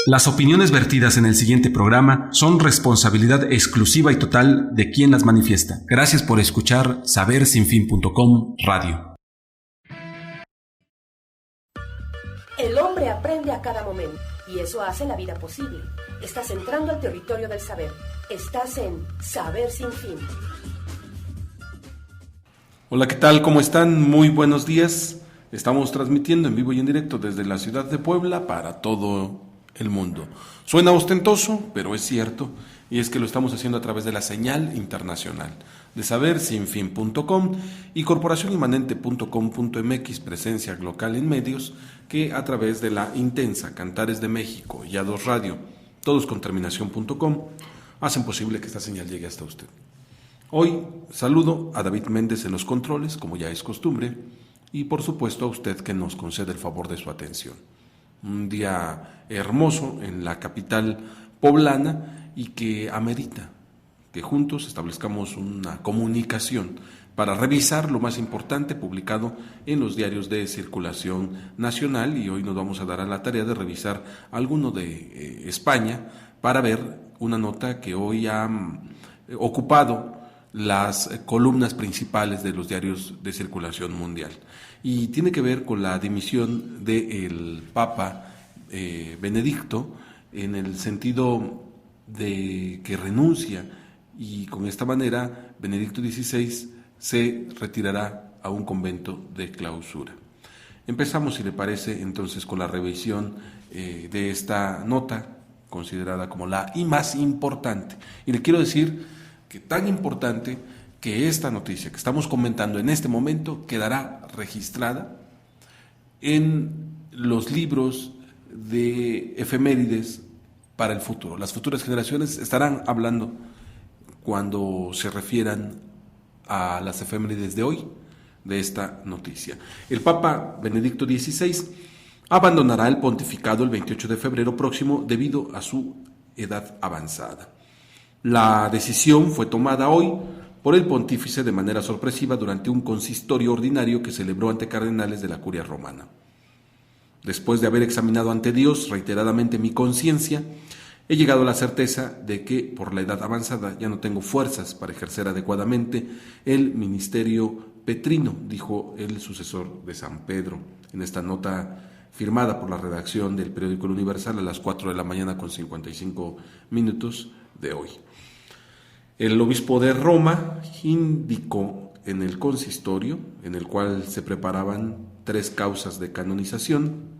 Las opiniones vertidas en el siguiente programa son responsabilidad exclusiva y total de quien las manifiesta. Gracias por escuchar sabersinfin.com Radio. El hombre aprende a cada momento y eso hace la vida posible. Estás entrando al territorio del saber. Estás en Saber Sin Fin. Hola, ¿qué tal? ¿Cómo están? Muy buenos días. Estamos transmitiendo en vivo y en directo desde la ciudad de Puebla para todo el mundo. Suena ostentoso, pero es cierto, y es que lo estamos haciendo a través de la señal internacional de sabersinfin.com y corporacionimanente.com.mx, presencia local en medios, que a través de la intensa Cantares de México y A2 Radio, todos con terminación.com, hacen posible que esta señal llegue hasta usted. Hoy saludo a David Méndez en los controles, como ya es costumbre, y por supuesto a usted que nos concede el favor de su atención. Un día hermoso en la capital poblana y que amerita que juntos establezcamos una comunicación para revisar lo más importante publicado en los diarios de circulación nacional, y hoy nos vamos a dar a la tarea de revisar alguno de España para ver una nota que hoy ha ocupado las columnas principales de los diarios de circulación mundial, y tiene que ver con la dimisión del Papa Benedicto, en el sentido de que renuncia, y con esta manera Benedicto XVI se retirará a un convento de clausura. Empezamos, si le parece, entonces con la revisión de esta nota, considerada como la más importante, y le quiero decir que tan importante que esta noticia que estamos comentando en este momento quedará registrada en los libros de efemérides para el futuro. Las futuras generaciones estarán hablando, cuando se refieran a las efemérides de hoy, de esta noticia. El Papa Benedicto XVI abandonará el pontificado el 28 de febrero próximo debido a su edad avanzada. La decisión fue tomada hoy por el pontífice de manera sorpresiva durante un consistorio ordinario que celebró ante cardenales de la Curia Romana. Después de haber examinado ante Dios reiteradamente mi conciencia, he llegado a la certeza de que por la edad avanzada ya no tengo fuerzas para ejercer adecuadamente el ministerio petrino, dijo el sucesor de San Pedro en esta nota firmada por la redacción del periódico El Universal a las 4 de la mañana con 55 minutos de hoy. El obispo de Roma indicó en el consistorio, en el cual se preparaban 3 causas de canonización,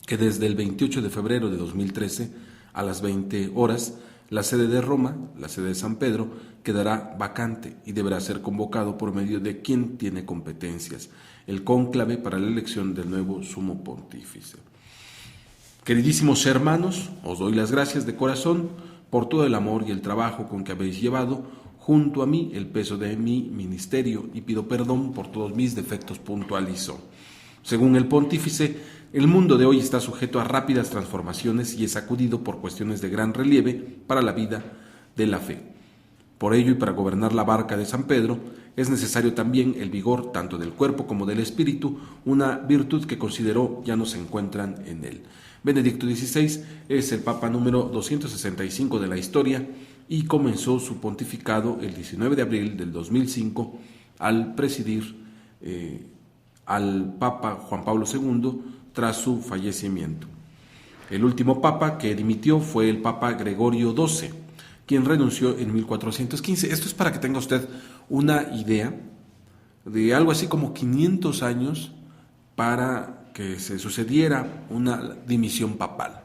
que desde el 28 de febrero de 2013 a las 20 horas, la sede de Roma, la sede de San Pedro, quedará vacante y deberá ser convocado por medio de quien tiene competencias, el cónclave para la elección del nuevo sumo pontífice. Queridísimos hermanos, os doy las gracias de corazón por todo el amor y el trabajo con que habéis llevado junto a mí el peso de mi ministerio, y pido perdón por todos mis defectos, puntualizó. Según el pontífice, el mundo de hoy está sujeto a rápidas transformaciones y es sacudido por cuestiones de gran relieve para la vida de la fe. Por ello, y para gobernar la barca de San Pedro, es necesario también el vigor tanto del cuerpo como del espíritu, una virtud que consideró ya no se encuentran en él. Benedicto XVI es el Papa número 265 de la historia y comenzó su pontificado el 19 de abril del 2005 al presidir al Papa Juan Pablo II tras su fallecimiento. El último Papa que dimitió fue el Papa Gregorio XII, quien renunció en 1415. Esto es para que tenga usted una idea de algo así como 500 años para que se sucediera una dimisión papal.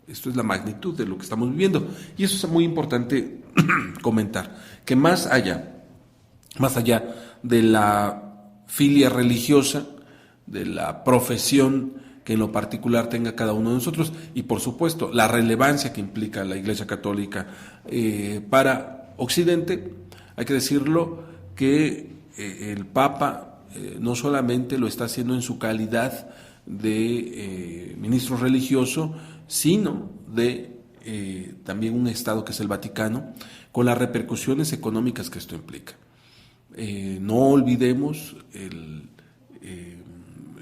Esto es la magnitud de lo que estamos viviendo, y eso es muy importante comentar, que más allá de la filia religiosa, de la profesión que en lo particular tenga cada uno de nosotros, y por supuesto la relevancia que implica la Iglesia Católica para Occidente, hay que decirlo que el Papa no solamente lo está haciendo en su calidad de ministro religioso, sino de también un Estado que es el Vaticano, con las repercusiones económicas que esto implica. No olvidemos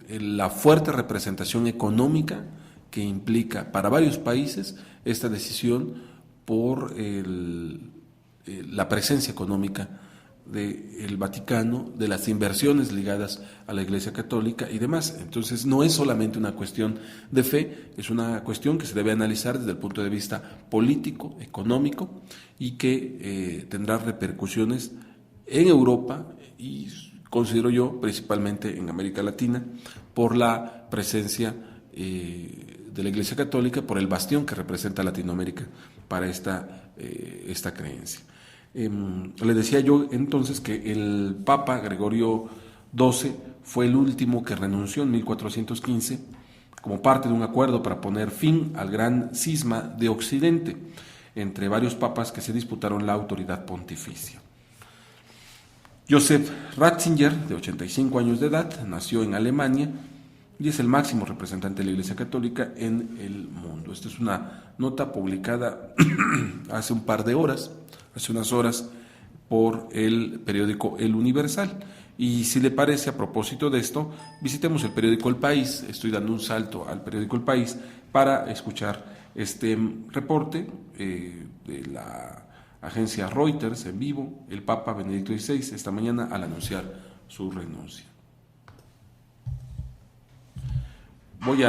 la fuerte representación económica que implica para varios países esta decisión por la presencia económica del Vaticano, de las inversiones ligadas a la Iglesia Católica y demás. Entonces no es solamente una cuestión de fe, es una cuestión que se debe analizar desde el punto de vista político, económico, y que tendrá repercusiones en Europa y considero yo principalmente en América Latina por la presencia de la Iglesia Católica, por el bastión que representa Latinoamérica para esta creencia. Le decía yo entonces que el Papa Gregorio XII fue el último que renunció en 1415 como parte de un acuerdo para poner fin al gran cisma de Occidente entre varios papas que se disputaron la autoridad pontificia. Joseph Ratzinger, de 85 años de edad, nació en Alemania y es el máximo representante de la Iglesia Católica en el mundo. Esta es una nota publicada hace unas horas, por el periódico El Universal. Y si le parece, a propósito de esto, visitemos el periódico El País. Estoy dando un salto al periódico El País para escuchar este reporte de la agencia Reuters en vivo. El Papa Benedicto XVI esta mañana al anunciar su renuncia. Voy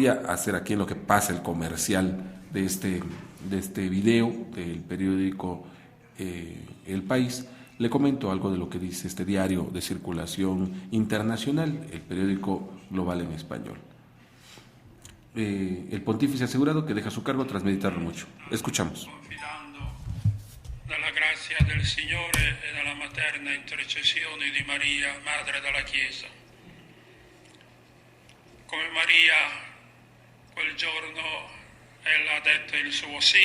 a hacer aquí en lo que pasa el comercial de este video del periódico El País. Le comento algo de lo que dice este diario de circulación internacional, el periódico global en español. El pontífice ha asegurado que deja su cargo tras meditarlo mucho. Escuchamos. Confidando nella grazia del Signore e nella materna intercessione di Maria, Madre della Chiesa. Come Maria, quel giorno ella ha detto il suo sì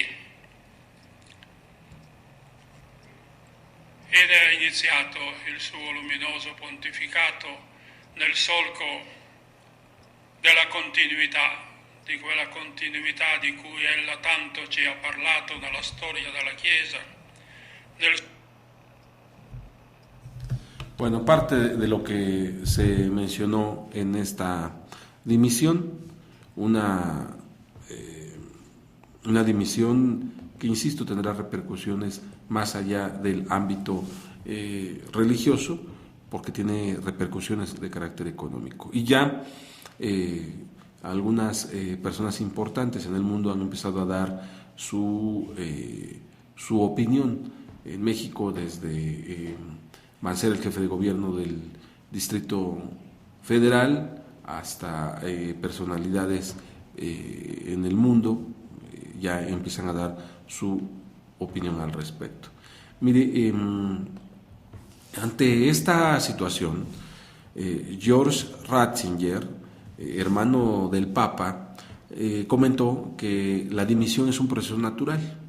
ed ha iniziato il suo luminoso pontificato nel solco della continuità, di quella continuità di cui ella tanto ci ha parlato nella storia della Chiesa. Bueno, parte de lo que se mencionó en esta dimisión, una dimisión que, insisto, tendrá repercusiones más allá del ámbito religioso, porque tiene repercusiones de carácter económico. Y ya algunas personas importantes en el mundo han empezado a dar su opinión. En México, desde Mancera, el jefe de gobierno del Distrito Federal, hasta personalidades en el mundo, ya empiezan a dar su opinión al respecto. Mire, ante esta situación, George Ratzinger, hermano del Papa, comentó que la dimisión es un proceso natural.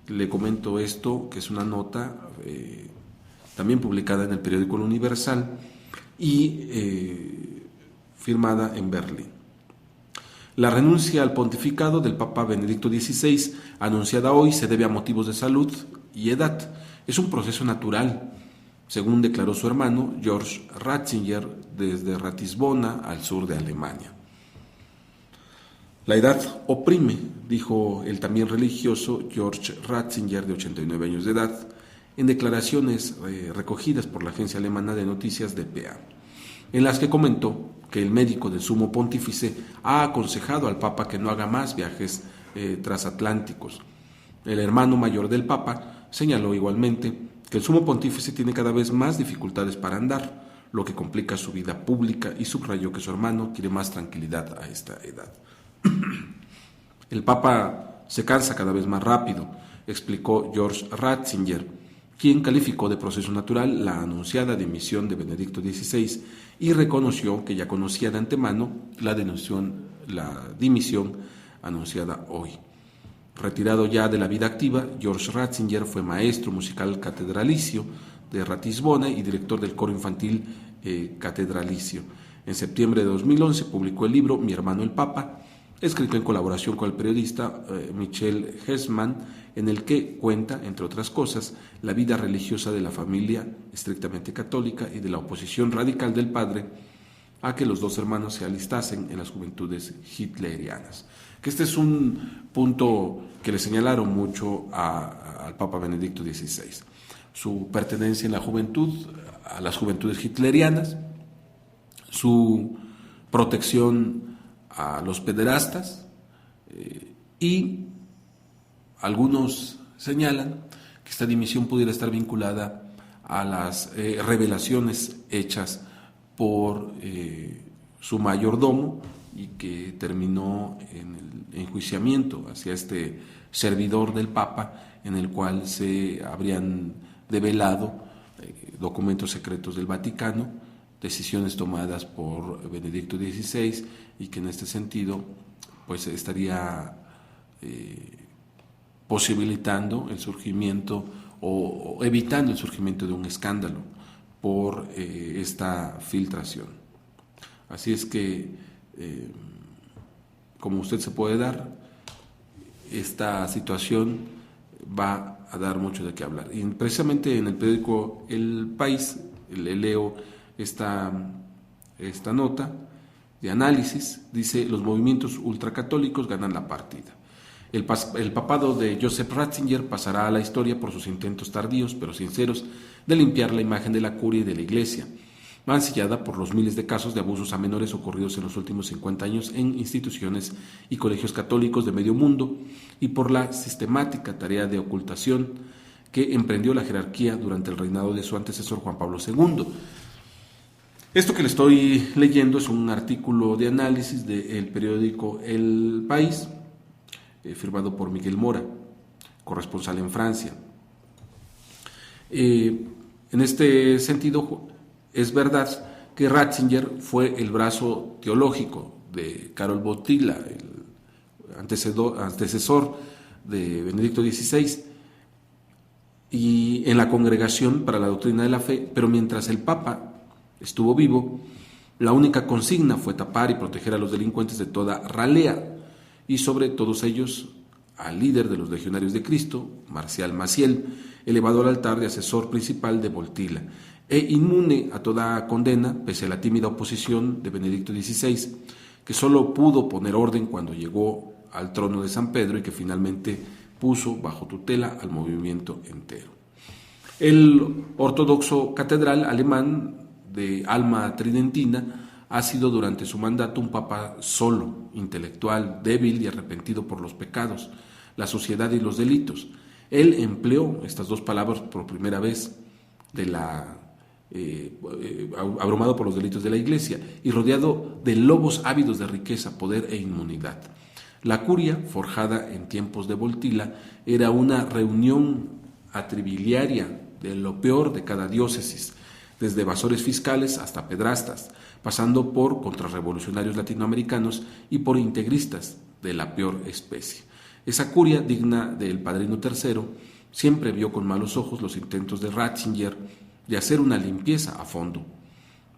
Le comento esto, que es una nota también publicada en el periódico El Universal y firmada en Berlín. La renuncia al pontificado del Papa Benedicto XVI, anunciada hoy, se debe a motivos de salud y edad. Es un proceso natural, según declaró su hermano George Ratzinger desde Ratisbona, al sur de Alemania. La edad oprime, dijo el también religioso George Ratzinger, de 89 años de edad, en declaraciones recogidas por la agencia alemana de noticias dpa, en las que comentó que el médico del sumo pontífice ha aconsejado al Papa que no haga más viajes transatlánticos. El hermano mayor del Papa señaló igualmente que el sumo pontífice tiene cada vez más dificultades para andar, lo que complica su vida pública, y subrayó que su hermano quiere más tranquilidad a esta edad. El Papa se cansa cada vez más rápido, explicó George Ratzinger, quien calificó de proceso natural la anunciada dimisión de Benedicto XVI y reconoció que ya conocía de antemano la dimisión anunciada hoy. Retirado ya de la vida activa, George Ratzinger fue maestro musical catedralicio de Ratisbona y director del coro infantil catedralicio. En septiembre de 2011 publicó el libro Mi hermano el Papa, escrito en colaboración con el periodista Michel Hessman, en el que cuenta, entre otras cosas, la vida religiosa de la familia estrictamente católica y de la oposición radical del padre a que los dos hermanos se alistasen en las juventudes hitlerianas. Que este es un punto que le señalaron mucho al Papa Benedicto XVI. Su pertenencia en la juventud, a las juventudes hitlerianas, su protección a los pederastas, y algunos señalan que esta dimisión pudiera estar vinculada a las revelaciones hechas por su mayordomo y que terminó en el enjuiciamiento hacia este servidor del Papa, en el cual se habrían develado documentos secretos del Vaticano, decisiones tomadas por Benedicto XVI, y que en este sentido pues estaría posibilitando el surgimiento o evitando el surgimiento de un escándalo por esta filtración. Así es que, como usted se puede dar, esta situación va a dar mucho de qué hablar. Y precisamente en el periódico El País le leo esta nota de análisis. Dice: los movimientos ultracatólicos ganan la partida. El papado de Joseph Ratzinger pasará a la historia por sus intentos tardíos pero sinceros de limpiar la imagen de la curia y de la Iglesia, mancillada por los miles de casos de abusos a menores ocurridos en los últimos 50 años en instituciones y colegios católicos de medio mundo, y por la sistemática tarea de ocultación que emprendió la jerarquía durante el reinado de su antecesor Juan Pablo II. Esto que le estoy leyendo es un artículo de análisis del periódico El País, firmado por Miguel Mora, corresponsal en Francia. En este sentido, es verdad que Ratzinger fue el brazo teológico de Karol Wojtyła, el antecesor de Benedicto XVI, y en la Congregación para la Doctrina de la Fe, pero mientras el Papa estuvo vivo, la única consigna fue tapar y proteger a los delincuentes de toda ralea, y sobre todos ellos al líder de los Legionarios de Cristo, Marcial Maciel, elevado al altar de asesor principal de Wojtyła, e inmune a toda condena, pese a la tímida oposición de Benedicto XVI, que solo pudo poner orden cuando llegó al trono de San Pedro y que finalmente puso bajo tutela al movimiento entero. El ortodoxo catedral alemán de alma tridentina ha sido durante su mandato un papa solo, intelectual, débil y arrepentido por los pecados, la suciedad y los delitos. Él empleó estas dos palabras por primera vez, abrumado por los delitos de la Iglesia y rodeado de lobos ávidos de riqueza, poder e inmunidad. La curia, forjada en tiempos de Wojtyła, era una reunión atrabiliaria de lo peor de cada diócesis, desde evasores fiscales hasta pedrastas, pasando por contrarrevolucionarios latinoamericanos y por integristas de la peor especie. Esa curia, digna del Padrino III, siempre vio con malos ojos los intentos de Ratzinger de hacer una limpieza a fondo,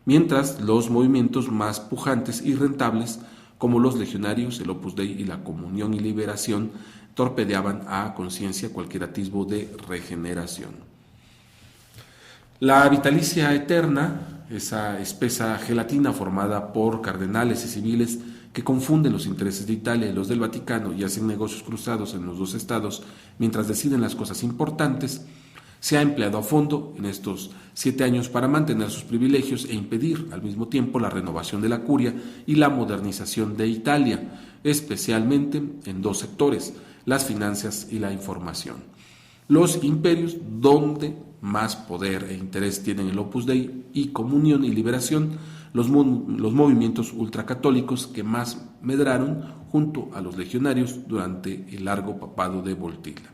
mientras los movimientos más pujantes y rentables, como los legionarios, el Opus Dei y la Comunión y Liberación, torpedeaban a conciencia cualquier atisbo de regeneración. La vitalicia eterna, esa espesa gelatina formada por cardenales y civiles que confunden los intereses de Italia y los del Vaticano y hacen negocios cruzados en los dos estados mientras deciden las cosas importantes, se ha empleado a fondo en estos 7 años para mantener sus privilegios e impedir al mismo tiempo la renovación de la curia y la modernización de Italia, especialmente en dos sectores: las finanzas y la información. Los imperios donde más poder e interés tienen el Opus Dei y Comunión y Liberación, los movimientos ultracatólicos que más medraron junto a los legionarios durante el largo papado de Wojtyła.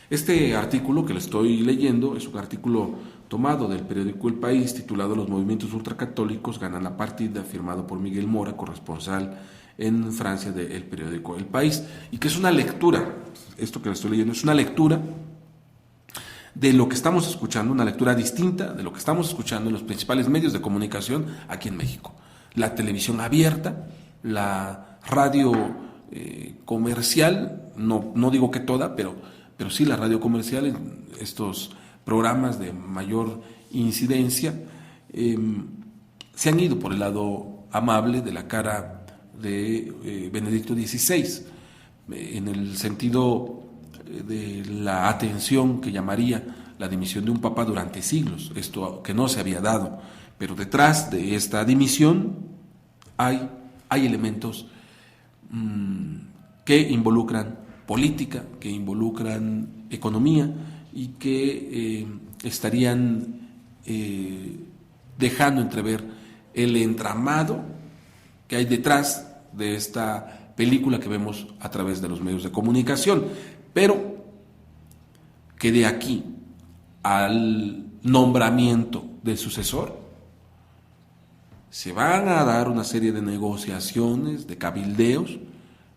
Este artículo que le estoy leyendo es un artículo tomado del periódico El País, titulado Los movimientos ultracatólicos ganan la partida, firmado por Miguel Mora, corresponsal en Francia del periódico El País, y que es una lectura, esto que le estoy leyendo es una lectura de lo que estamos escuchando, una lectura distinta de lo que estamos escuchando en los principales medios de comunicación aquí en México. La televisión abierta, la radio comercial, no digo que toda, pero sí la radio comercial, en estos programas de mayor incidencia, se han ido por el lado amable de la cara de Benedicto XVI, en el sentido de la atención que llamaría la dimisión de un papa durante siglos, esto que no se había dado, pero detrás de esta dimisión hay elementos que involucran política, que involucran economía y que estarían dejando entrever el entramado que hay detrás de esta película que vemos a través de los medios de comunicación, pero que de aquí al nombramiento del sucesor se van a dar una serie de negociaciones, de cabildeos,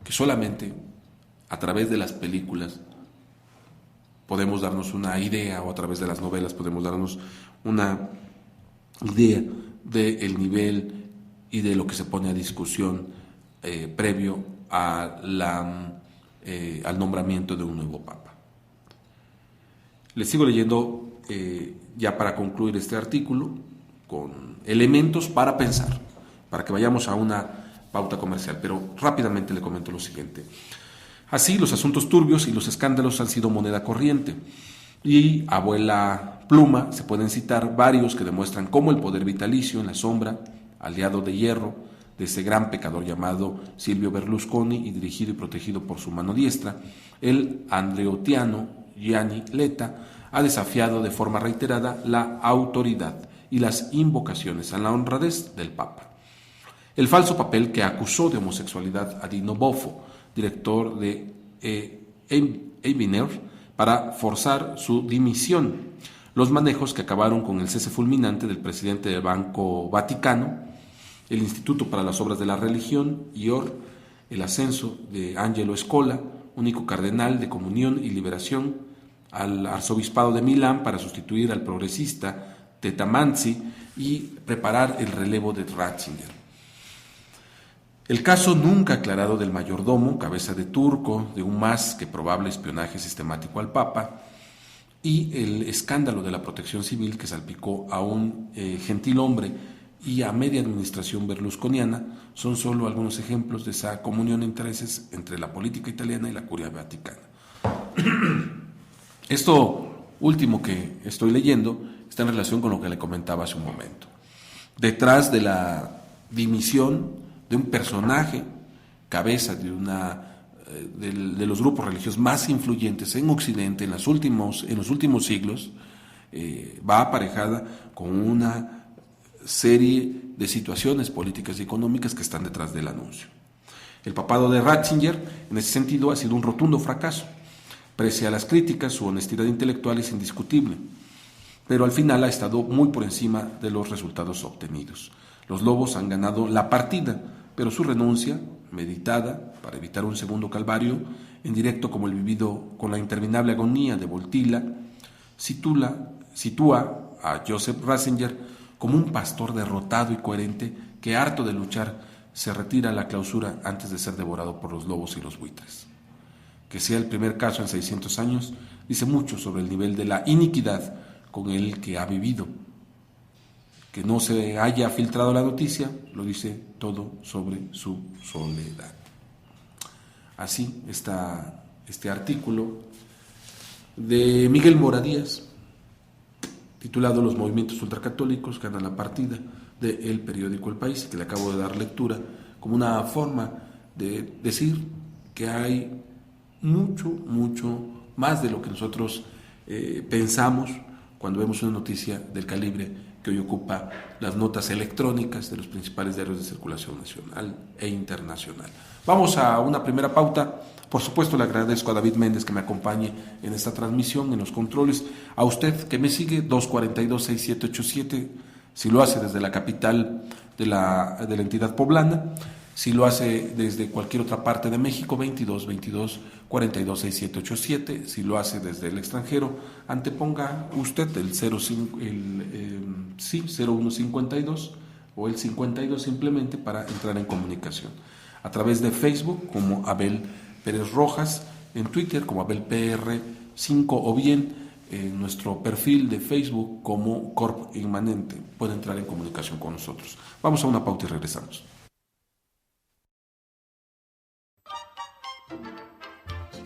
que solamente a través de las películas podemos darnos una idea, o a través de las novelas podemos darnos una idea del nivel y de lo que se pone a discusión previo a al nombramiento de un nuevo papa. Les sigo leyendo ya para concluir este artículo con elementos para pensar, para que vayamos a una pauta comercial, pero rápidamente le comento lo siguiente. Así, los asuntos turbios y los escándalos han sido moneda corriente, y abuela pluma se pueden citar varios que demuestran cómo el poder vitalicio en la sombra, aliado de hierro, de ese gran pecador llamado Silvio Berlusconi y dirigido y protegido por su mano diestra, el andreottiano Gianni Letta, ha desafiado de forma reiterada la autoridad y las invocaciones a la honradez del Papa. El falso papel que acusó de homosexualidad a Dino Boffo, director de Eibiner, para forzar su dimisión. Los manejos que acabaron con el cese fulminante del presidente del Banco Vaticano, el Instituto para las Obras de la Religión, IOR, el ascenso de Angelo Scola, único cardenal de Comunión y Liberación, al arzobispado de Milán para sustituir al progresista Tettamanzi y preparar el relevo de Ratzinger. El caso nunca aclarado del mayordomo, cabeza de turco, de un más que probable espionaje sistemático al Papa, y el escándalo de la protección civil que salpicó a un gentil hombre y a media administración berlusconiana son solo algunos ejemplos de esa comunión de intereses entre la política italiana y la curia vaticana. Esto último que estoy leyendo está en relación con lo que le comentaba hace un momento. Detrás de la dimisión de un personaje, cabeza de de los grupos religiosos más influyentes en Occidente en los últimos siglos, va aparejada con una serie de situaciones políticas y económicas que están detrás del anuncio. El papado de Ratzinger, en ese sentido, ha sido un rotundo fracaso. Pese a las críticas, su honestidad intelectual es indiscutible, pero al final ha estado muy por encima de los resultados obtenidos. Los lobos han ganado la partida, pero su renuncia, meditada para evitar un segundo calvario, en directo como el vivido con la interminable agonía de Voltila, sitúa a Joseph Ratzinger como un pastor derrotado y coherente que, harto de luchar, se retira a la clausura antes de ser devorado por los lobos y los buitres. Que sea el primer caso en 600 años dice mucho sobre el nivel de la iniquidad con el que ha vivido. Que no se haya filtrado la noticia lo dice todo sobre su soledad. Así está este artículo de Miguel Mora Díaz, titulado Los movimientos ultracatólicos ganan la partida, del periódico El País, que le acabo de dar lectura como una forma de decir que hay mucho más de lo que nosotros pensamos cuando vemos una noticia del calibre que hoy ocupa las notas electrónicas de los principales diarios de circulación nacional e internacional. Vamos a una primera pauta. Por supuesto, le agradezco a David Méndez que me acompañe en esta transmisión, en los controles. A usted que me sigue, 242-6787, si lo hace desde la capital de la entidad poblana. Si lo hace desde cualquier otra parte de México, 22-22-42-6787. Si lo hace desde el extranjero, anteponga usted el 0152 o el 52 simplemente para entrar en comunicación. A través de Facebook como Abel Pérez Rojas, en Twitter como Abel PR5 o bien en nuestro perfil de Facebook como Corp Inmanente. Puede entrar en comunicación con nosotros. Vamos a una pauta y regresamos.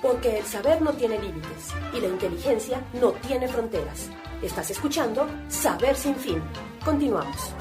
Porque el saber no tiene límites y la inteligencia no tiene fronteras. Estás escuchando Saber Sin Fin. Continuamos.